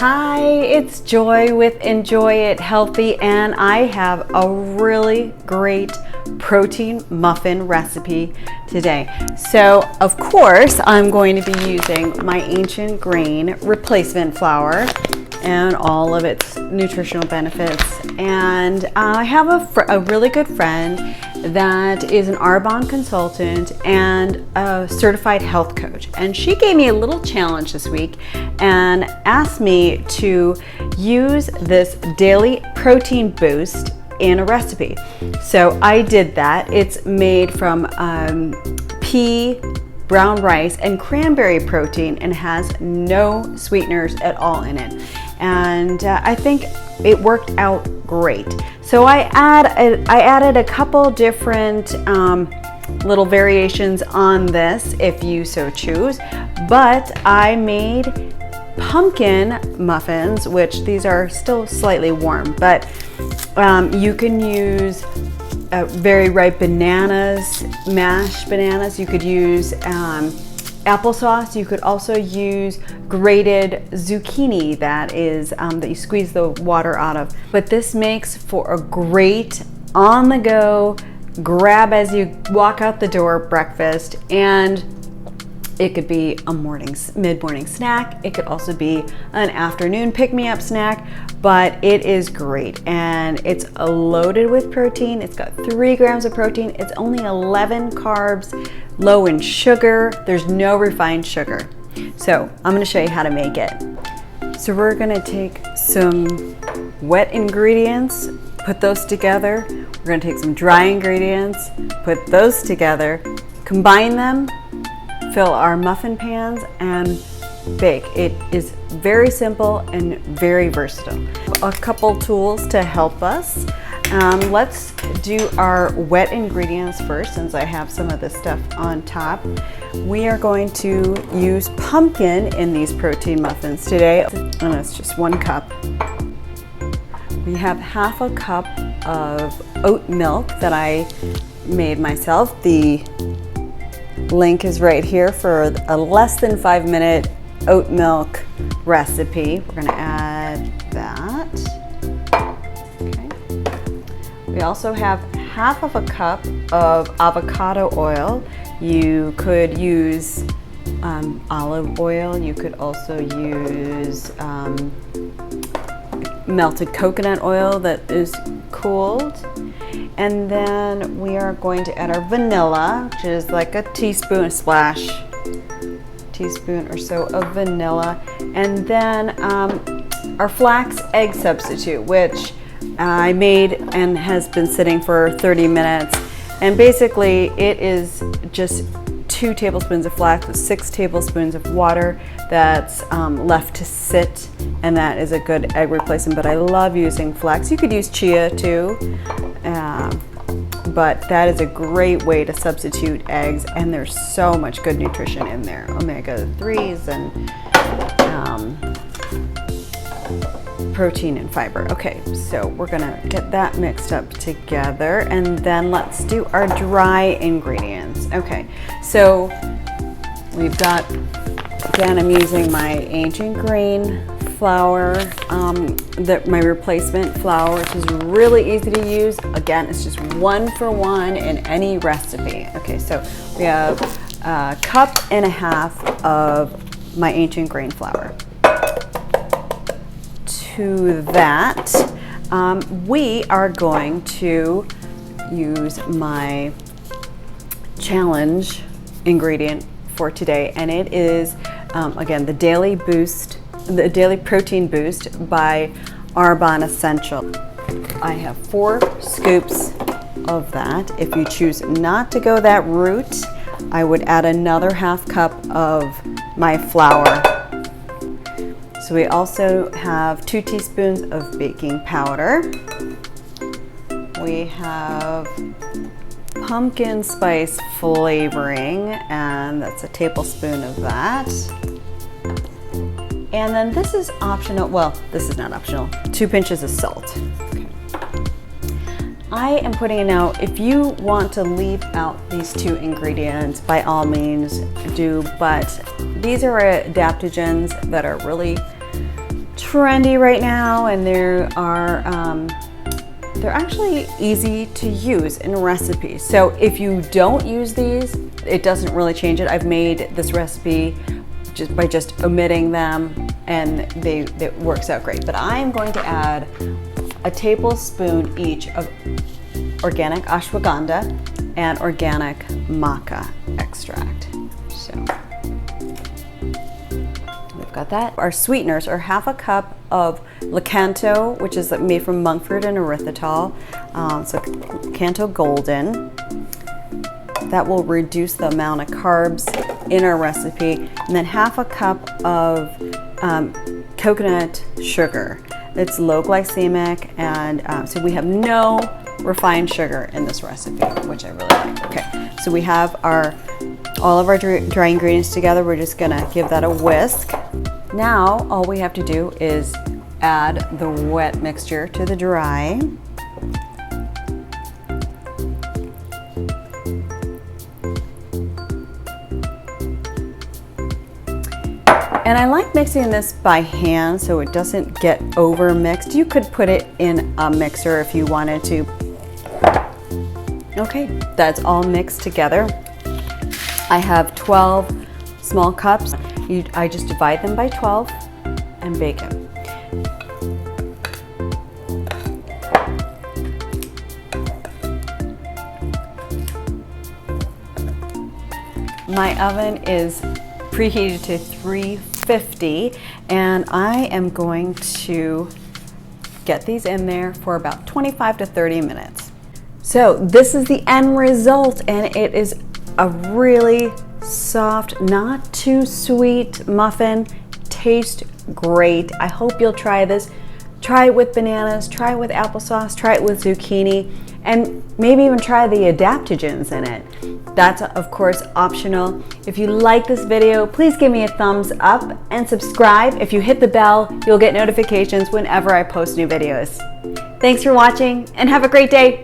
Hi, it's Joy with Enjoy It Healthy, and I have a really great protein muffin recipe today. So, of course, I'm going to be using my ancient grain replacement flour and all of its nutritional benefits. And I have a really good friend that is an Arbonne consultant and a certified health coach. And she gave me a little challenge this week and asked me to use this daily protein boost in a recipe. So I did that. It's made from pea, brown rice, and cranberry protein and has no sweeteners at all in it. And I think it worked out great. So I added a couple different little variations on this if you so choose, but I made pumpkin muffins, which these are still slightly warm, but you can use very ripe bananas, mashed bananas. You could use applesauce. You could also use grated zucchini that you squeeze the water out of. But this makes for a great on-the-go grab as you walk out the door breakfast, and it could be a mid-morning snack. It could also be an afternoon pick-me-up snack, but it is great and it's loaded with protein. It's got 3 grams of protein. It's only 11 carbs, low in sugar. There's no refined sugar. So I'm gonna show you how to make it. So we're gonna take some wet ingredients, put those together. We're gonna take some dry ingredients, put those together, combine them, fill our muffin pans, and bake. It is very simple and very versatile. A couple tools to help us. Let's do our wet ingredients first, since I have some of this stuff on top. We are going to use pumpkin in these protein muffins today, and it's just 1 cup. We have half a cup of oat milk that I made myself. The link is right here for a less than 5-minute oat milk recipe. We're gonna add that. Okay. We also have half of a cup of avocado oil. You could use olive oil. You could also use melted coconut oil that is cooled. And then we are going to add our vanilla, which is like a teaspoon or so of vanilla. And then our flax egg substitute, which I made and has been sitting for 30 minutes. And basically it is just 2 tablespoons of flax with 6 tablespoons of water that's left to sit, and that is a good egg replacement. But I love using flax. You could use chia too, but that is a great way to substitute eggs, and there's so much good nutrition in there, omega-3s and protein and fiber. Okay, so we're gonna get that mixed up together, and then let's do our dry ingredients. Okay, so we've got, again, I'm using my ancient grain flour, my replacement flour, which is really easy to use. Again, it's just 1 for 1 in any recipe. Okay, so we have 1.5 cups of my ancient grain flour. To that, we are going to use my challenge ingredient for today, and it is again the daily protein boost by Arbonne Essential. I have 4 scoops of that. If you choose not to go that route, I would add another 1/2 cup of my flour. So we also have 2 teaspoons of baking powder. We have pumpkin spice flavoring, and that's a tablespoon of that. And then this is optional. Well, this is not optional. 2 pinches of salt. Okay. I am putting it now. If you want to leave out these 2 ingredients, by all means do, but these are adaptogens that are really trendy right now, and they're actually easy to use in recipes. So if you don't use these, it doesn't really change it. I've made this recipe just by omitting them, and it works out great. But I'm going to add a tablespoon each of organic ashwagandha and organic maca extract. So we've got that. Our sweeteners are half a cup of Lakanto, which is made from monk fruit and erythritol. So Canto Golden. That will reduce the amount of carbs in our recipe. And then half a cup of coconut sugar. It's low glycemic, and so we have no refined sugar in this recipe, which I really like. Okay, so we have all of our dry ingredients together. We're just gonna give that a whisk. Now, all we have to do is add the wet mixture to the dry. And I like mixing this by hand so it doesn't get over mixed. You could put it in a mixer if you wanted to. Okay, that's all mixed together. I have 12 small cups. I just divide them by 12 and bake it. My oven is preheated to 350, and I am going to get these in there for about 25 to 30 minutes. So this is the end result, and it is a really soft, not too sweet muffin. Tastes great. I hope you'll try this. Try it with bananas, try it with applesauce, try it with zucchini, and maybe even try the adaptogens in it. That's of course optional. If you like this video, please give me a thumbs up and subscribe. If you hit the bell, you'll get notifications whenever I post new videos. Thanks for watching and have a great day.